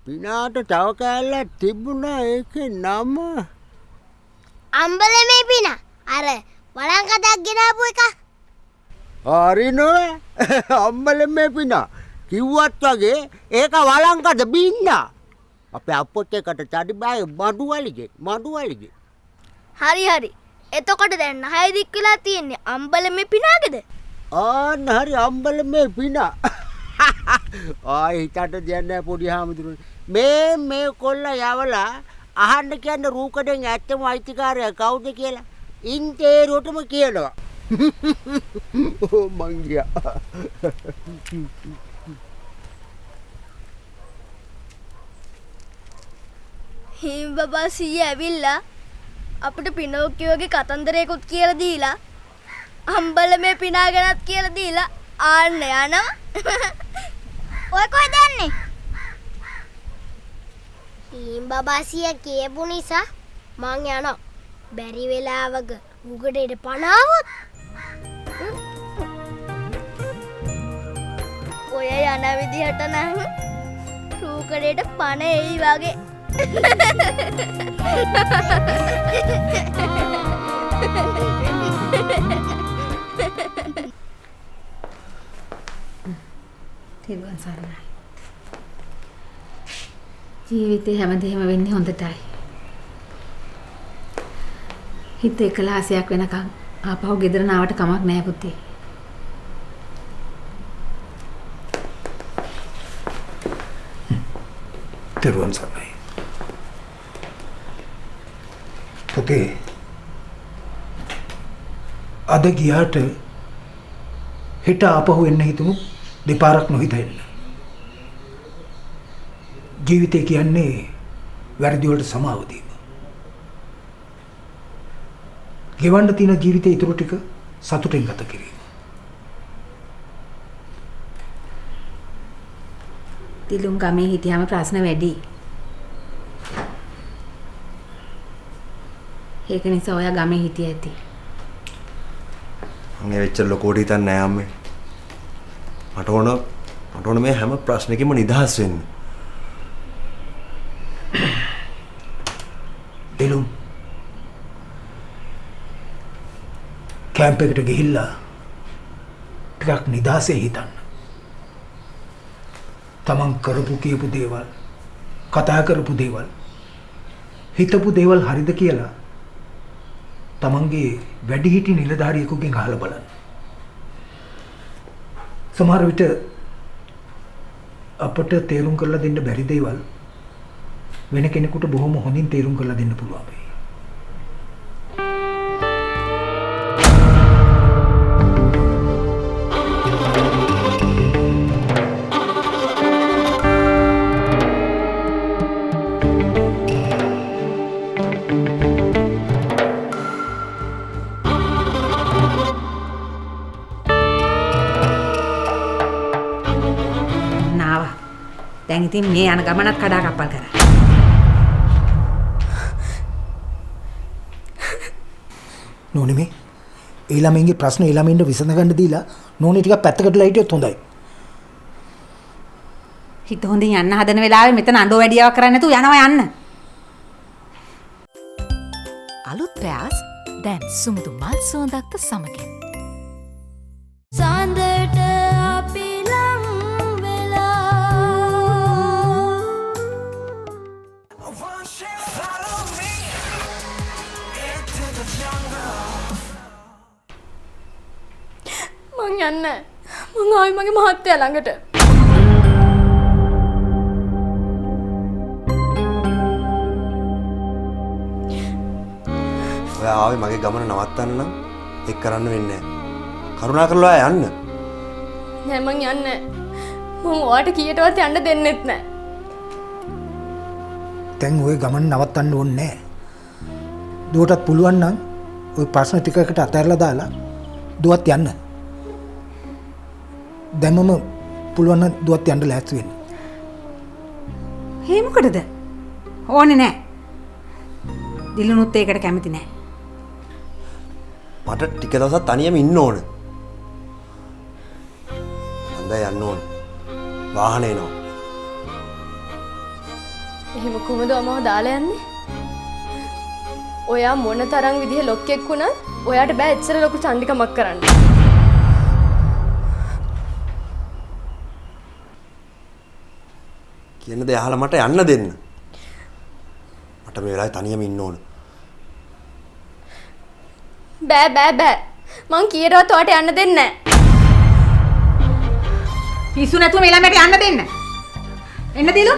පිනාට තව කෑල්ලක් තිබුණා ඒකේ නම අම්බලමේ පින අර වළංකතක් ගෙනාපු එක. හරිනෝ අම්බලමේ පිනා කිව්වත් වගේ ඒක වළංකත බින්නා. අපේ අපොත්තේකට චඩි බෑ මඩුවලිගේ. හරි. එතකොට දැන් 6 දික් වෙලා තියෙන්නේ අම්බලමේ පිනාගේද? ආන්න හරි අම්බලමේ පිනා. හිතට දෙන්නේ පොඩි හාමුදුරුවනේ. මේ කොල්ල යවලා අහන්න කියන්නේ රූකඩෙන් ඇත්තම අයිතිකාරයා කවුද කියලා. ඉන්ටේරුවටම කියනවා. ඕ මං ගියා. හිම් බබා සීය ඇවිල්ලා අපිට පිනෝකියෝගේ කතන්දරයකුත් කියලා දීලා අම්බලමේ පිනා ගැනත් කියලා දීලා ආන්න යනවා. ඔය කොහෙද යන්නේ? හිම් බබා සීය කියපු නිසා මං යනවා. බැරි වෙලාවක උගඩේට පනාවොත් ඔය යන විදිහට නම් රූකඩේට පණ එයි වගේ. තිරුවන් සරණයි. ජීවිතේ හැමදේම වෙන්නේ හොඳටයි. හිත එකලාසයක් වෙනකන් ආපහු ගෙදර නාවට කමක් නැහැ පුතේ. තිරුවන් සරණයි. පුතේ අද ගියාට හෙට ආපහු එන්න හිතුණු දෙපාරක් නොහිතෙන්න. ජීවිතය කියන්නේ වැරදි වලට සමාව දීම. ගෙවන්න තියෙන ජීවිතේ ඉතුරු ටික සතුටින් ගත කිරීම. තිලුම් ගමේ හිටියාම ප්‍රශ්න වැඩි. ඒක නිසා ඔයා ගමේ හිටිය ඇති. මම එච්චර ලොකෝට හිතන්නේ නැහැ අම්මේ. මට ඕන මේ හැම ප්‍රශ්නකින්ම නිදහස් වෙන්න. තිලුම් කැම්ප් එකට ගිහිල්ලා ටිකක් නිදහසේ හිතන්න. තමන් කරපු කියපු දේවල්, කතා කරපු දේවල්, හිතපු දේවල් හරිද කියලා තමන්ගේ වැඩිහිටි නිලධාරියෙකුගෙන් අහලා බලන්න. සමහර විට අපට තේරුම් කරලා දෙන්න බැරි දේවල් වෙන කෙනෙකුට බොහොම හොඳින් තේරුම් කරලා දෙන්න පුළුවන් වෙයි. දැන් ඉතින් මේ යන ගමනත් කඩා කප්පල් කරා. නෝනේ මේ ඒ ළමයින්ගේ ප්‍රශ්න ඒ ළමයින්ට විසඳ ගන්න දීලා නෝනේ ටිකක් පැත්තකටලා හිටියොත් හොඳයි. හිත හොඳින් යන්න හදන වෙලාවේ මෙතන අඬෝ වැඩියාවක් කරන්නේ නැතුව යනවා යන්න. අලුත් ප්‍රයාස් දැන් සුමුදු මල් සුවඳක්ද සමගින්. සඳට අපි ලං මං යන්නේ. මං ආයි මගේ මහත්තයා ළඟට. ඔයා ආවේ මගේ ගමන නවත්තන්න නම් එක් කරන්න වෙන්නේ නැහැ. කරුණාකරලා ඔයා යන්න. නෑ මං යන්නේ. මං ඔයාට කීයටවත් යන්න දෙන්නෙත් නෑ. දැන් ওই ගමන නවත්තන්න ඕනේ නැහැ. දුවටත් පුළුවන් නම් ওই ප්‍රශ්න ටිකකට අතහැරලා දාලා දුවත් යන්න. දැන්මම පුළුවන් නම් දුවත් යන්න ලෑස්ති වෙන්න. හේ මොකටද? ඕනේ නෑ. දිලුනුත් ඒකට කැමති නෑ. මට ටික දවසක් තනියම ඉන්න ඕන. මන්ද යන්න ඕන. වාහනේ එනවා. එහෙම කොහමද අමව දාලා යන්නේ? ඔයා මොන තරම් විදිහේ ලොක්කෙක් වුණත් ඔයාට බෑ එච්චර ලොකු චණ්ඩිකමක් කරන්න. කියන දේ අහලා මට යන්න දෙන්න. මට මේ වෙලාවේ තනියම ඉන්න ඕන. බෑ. මං කීයටවත් ඔයාට යන්න දෙන්නේ නෑ. පිස්සු නැතුව මේ ළමයට යන්න දෙන්න. එන්න දිලු.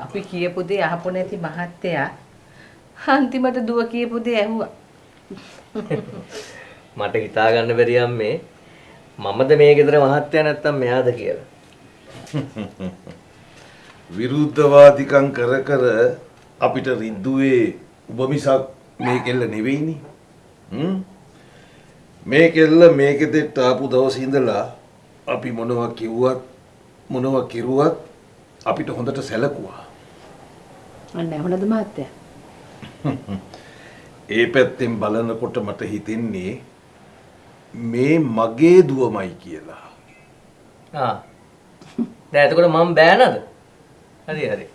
අපි කියපු දේ අහපො නැති මහත්තයා අන්තිමට දුව කියපු දේ ඇහුවා. මට හිතා ගන්න බැරි අම්මේ මමද මේ ගෙදර මහත්තයා නැත්තම් මෙයාද කියලා. විරුද්ධවාදිකම් කර කර අපිට රිද්දුවේ ඔබ මිසක් මේ කෙල්ල නෙවෙයිනේ. මේ කෙල්ල මේකෙදෙට ආපු දවසේ ඉඳලා අපි මොනවා කිව්වත් මොනවා කිරුවත් අපිට හොඳට සැලකුවා. අන්න ඇහුණද මහත්තයා? ඒ පැත්තෙන් බලනකොට මට හිතෙන්නේ මේ මගේ දුවමයි කියලා. දැන් එතකොට මම බෑ නේද? හරි.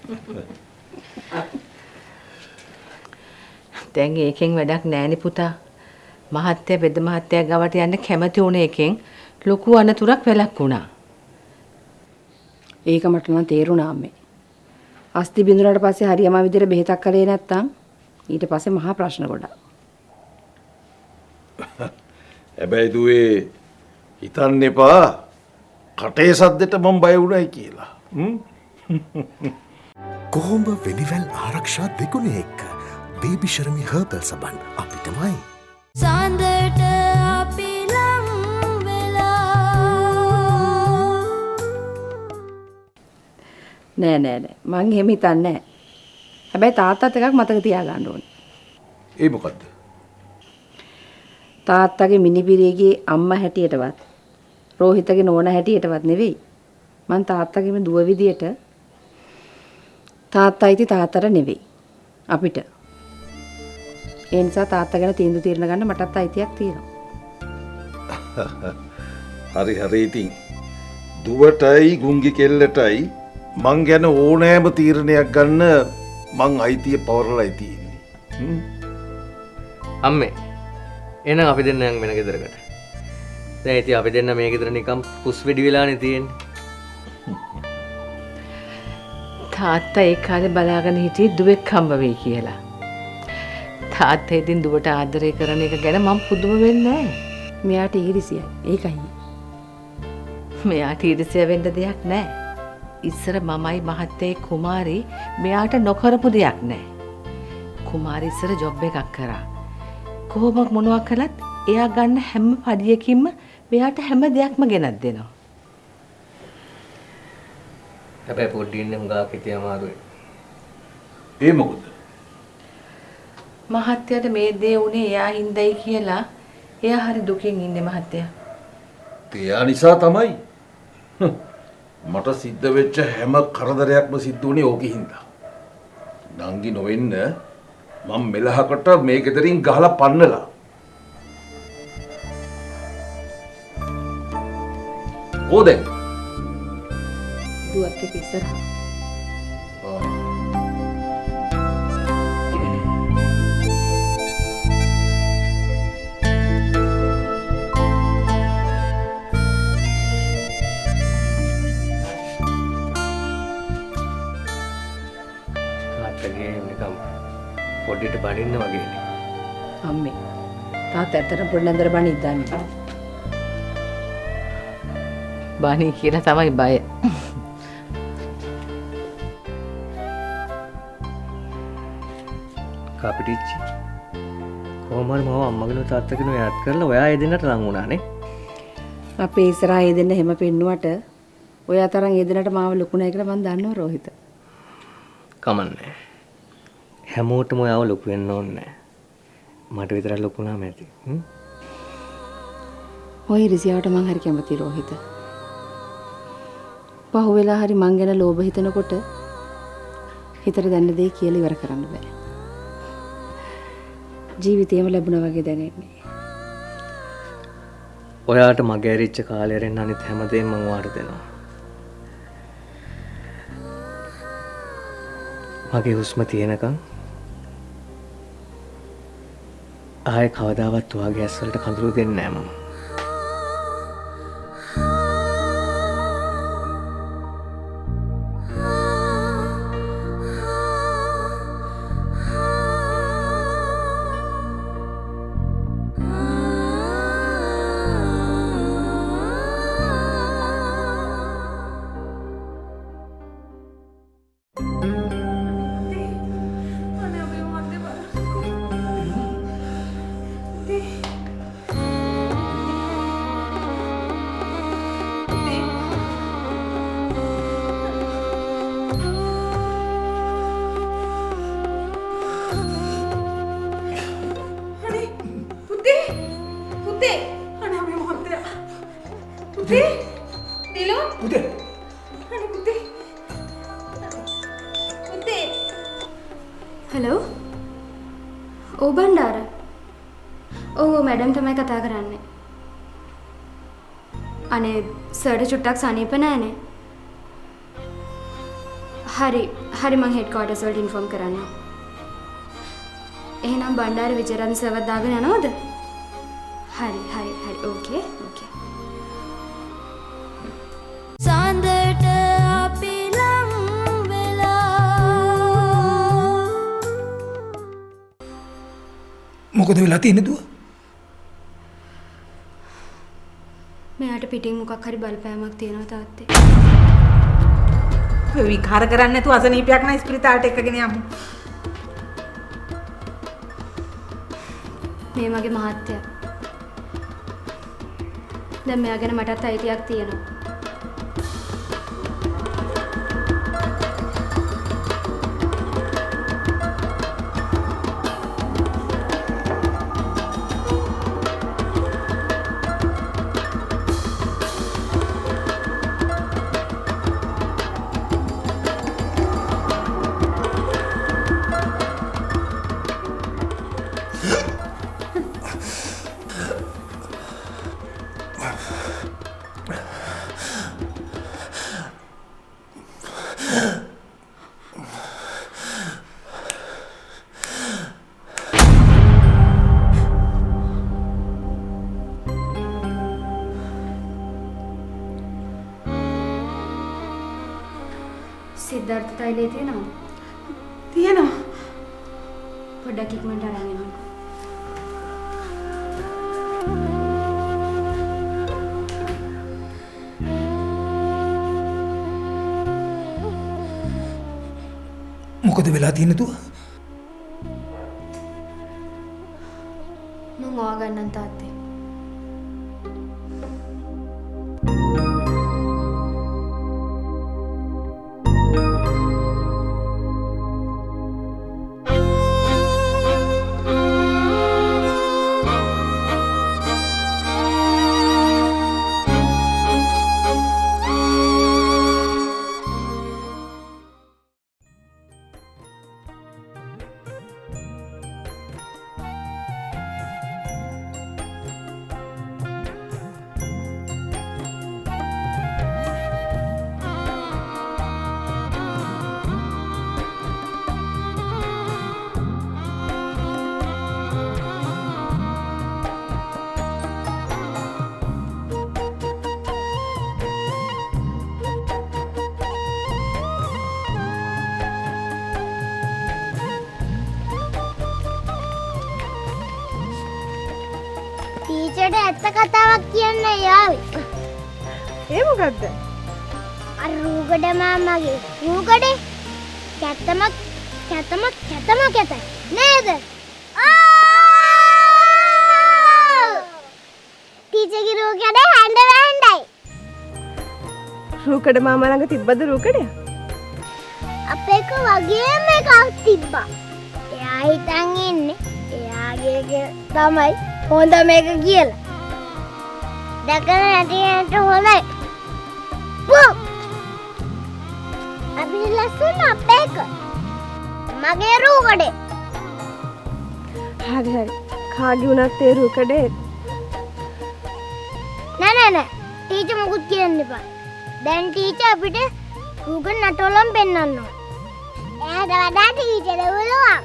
දැන් ඒකෙන් වැඩක් නෑනේ පුතා. මහත්තයා බෙද මහත්තයා ගාවට යන්න කැමති වුණ එකෙන් ලොකු අනතුරක් වැළක් වුණා. ඒක මට නම් තේරුණා අම්මේ. අස්ති බිඳුනට පස්සේ හරියම විදිහට බෙහෙතක් කළේ නැත්තම් ඊට පස්සේ මහා ප්‍රශ්න ගොඩක්. හැබැයි දුවේ හිතන්න එපා කටේ සද්දෙට මම බය වුණයි කියලා. කොහොඹ වෙනිවැල් ආරක්ෂා දෙගුණේ එක්ක බේබි ශර්මි හර්බල් සබන් අපිටමයි. සඳට අපි ලං වෙලා නෑ මං එහෙම හිතන්නේ නෑ. හැබැයි තාත්තත් එකක් මතක තියාගන්න ඕනේ. ඒ මොකද්ද? තාත්තගේ මිනිබිරියගේ අම්මා හැටියටවත් රෝහිතගේ නෝනා හැටියටවත් නෙවෙයි. මං තාත්තගේම දුව විදියට තාත්තයිති තාත්තට නෙවෙයි. අපිට. ඒ නිසා තාත්තා ගැන තීන්දුව తీරන ගන්න මටත් අයිතියක් තියෙනවා. හරි ඉතින් දුවටයි ගුංගි කෙල්ලටයි මං ගැන ඕනෑම තීරණයක් ගන්න මං අයිතිය පවරලා තියෙන්නේ. අම්මේ එහෙනම් අපි දෙන්න යන් වෙන ගෙදරකට. දැන් ඉතින් අපි දෙන්න මේ ගෙදර නිකම් පුස් වෙඩි වෙලානේ තියෙන්නේ. තාත්තා ඒ කාලේ බලාගෙන හිටියේ දුවෙක් හම්බ වෙයි කියලා. තාත්තා ඉතින් දුවට ආදරය කරන එක ගැන මම පුදුම වෙන්නේ නැහැ. මෙයාට ඊරිසියයි. ඒකයි. මෙයාට ඊර්ෂ්‍යා වෙන්න දෙයක් නැහැ. ඉස්සර මමයි මහත්තයයි කුමාරි මෙයාට නොකරපු දෙයක් නැහැ. කුමාරි ඉස්සර ජොබ් එකක් කරා. කොහොමද මොනවා කළත් එයා ගන්න හැම පඩියකින්ම මෙයාට හැම දෙයක්ම ගෙනත් දෙනවා. හැබැයි පොඩ්ඩි ඉන්නේ හුඟක් හිතේ අමාරුයි. ඒ මොකද? මහත්තයාට මේ දේ උනේ එයා හින්දායි කියලා එයා හරි දුකින් ඉන්නේ මහත්තයා. එයා නිසා තමයි. මට සිද්ධ වෙච්ච හැම කරදරයක්ම සිද්ධ වුණේ ඕකේ හින්දා. නංගි නොවෙන්න මම මෙලහකට මේ ගෙදරින් ගහලා පන්නලා. කොහෙද? දුවත් එක්ක ඉස්සරහ. තාත්තගේ නිකම් පොඩ්ඩට බනින්න වගේනේ. අම්මේ. තාත්තා ඇත්තටම පොඩි නන්දර බණි ඉද්දාන්නේ. බාණී කියලා තමයි බය. කාපිටිච්චි. කොහොම හරි මම අම්මගෙන තාත්තගෙන යාත් කරලා ඔයා ඒ දෙන්නට ලං වුණානේ. අපේ ඉස්සරහා ඒ දෙන්න හැම පෙන්නුවට ඔයා තරම් ඒ දෙන්නට මාව ලොකු නැහැ කියලා මම දන්නවා රෝහිත. කමන්නේ. හැමෝටම ඔයාව ලොකු වෙන්න ඕනේ නැහැ. මට විතරක් ලොකු වුණාම ඇති. ඔය රිසියාවට මං හරි කැමති රෝහිත. පහුවෙලා හරි මං ගැන ලෝභ හිතනකොට හිතට දැනෙන දේ කියලා ඉවර කරන්න බෑ. ජීවිතේම ලැබුණා වගේ දැනෙන්නේ. ඔයාට මගේ ඇරිච්ච කාලේ රෙන්න අනිත් හැමදේම මම ඔයාට දෙනවා. මගේ හුස්ම තියෙනකන් ආයේ කවදාවත් ඔයාගේ ඇස් වලට කඳුළු දෙන්නේ නැහැ මම. හලෝ ඕ බණ්ඩාර. ඔව් මැඩම් තමයි කතා කරන්නේ. අනේ සර්ට චුට්ටක් සනීප නෑනේ. හරි මං හෙඩ් ක්වාටර්ස් වලට ඉන්ෆෝම් කරන්න. එහෙනම් බණ්ඩාර විජයරත්න සර්වත් දාගෙන යනවද? හරි ඕකේ. සාන්දරට අපි ලං වෙලා මොකද වෙලා තියෙන්නේ දුව? මෙයාට පිටින් මොකක් හරි බලපෑමක් තියෙනවා තාත්තේ. ඔය විකාර කරන්නේ නැතුව අසනීපයක් නම් ස්පිරිතාලට එක්කගෙන යමු. මේ මගේ මහත්තයා. දැන් මෙයා ගැන මටත් අයිතියක් තියෙනවා. සිද්ධාර්ථ තෛලේ තියෙනවද? තියෙනවා. පොඩ්ඩක් ඉක්මනට අරන් එන්න. මොකද වෙලා තියෙන්නේ දුව? මං ආගන්නම් තාත්තේ. ටීචර්ට ඇත්ත කතාවක් කියන්න යාවි. ඒ මොකද්ද? අර රූකඩ මාමගේ රූකඩේ කැතම කැතයි නේද? ටීචර්ගේ රූකඩේ හැන්ඩ වැහඳයි. රූකඩ මාමා ළඟ තිබ්බද රූකඩය? අපේක වගේම එකක් තිබ්බා. එයා හිතන් ඉන්නේ එයාගේ තමයි හොඳ මේක කියලා. දැකලා නැතිවට හොඳයි. පෝ! අපි ලස්සන අපේක. මගේ රූකඩේ. හරි. කාගේ වුණත් ඒ රූකඩේ නෑ. ටීචර් මොකුත් කියන්න එපා. දැන් ටීචර් අපිට රූකඩ නටවලම් පෙන්වන්න ඕන. එයාට වඩා ටීචර් බලුවා.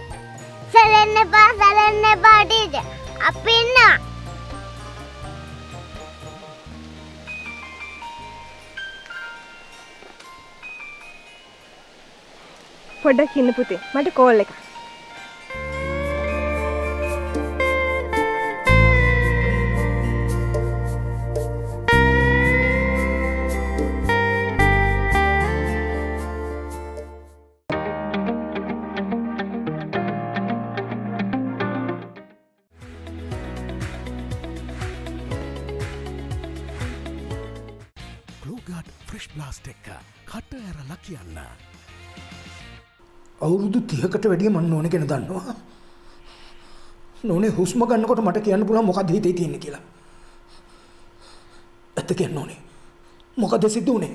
සැලෙන්න එපා ටීචර්. අපි ඉන්නවා. පොඩ්ඩක් ඉන්න පුතේ. මට කෝල් එකක්. ග්ලෝගාඩ් ෆ්‍රෙෂ් බ්ලාස්ට් එක කට ඇරලා කියන්න. අවුරුදු 30කට වැඩිය මම නෝනේ ගැන දන්නවා. නෝනේ හුස්ම ගන්නකොට මට කියන්න පුළුවන් මොකක්ද හිතේ තියෙන්නේ කියලා. ඇත්ත කියන්න ඕනේ. මොකද සිද්ධ වුනේ?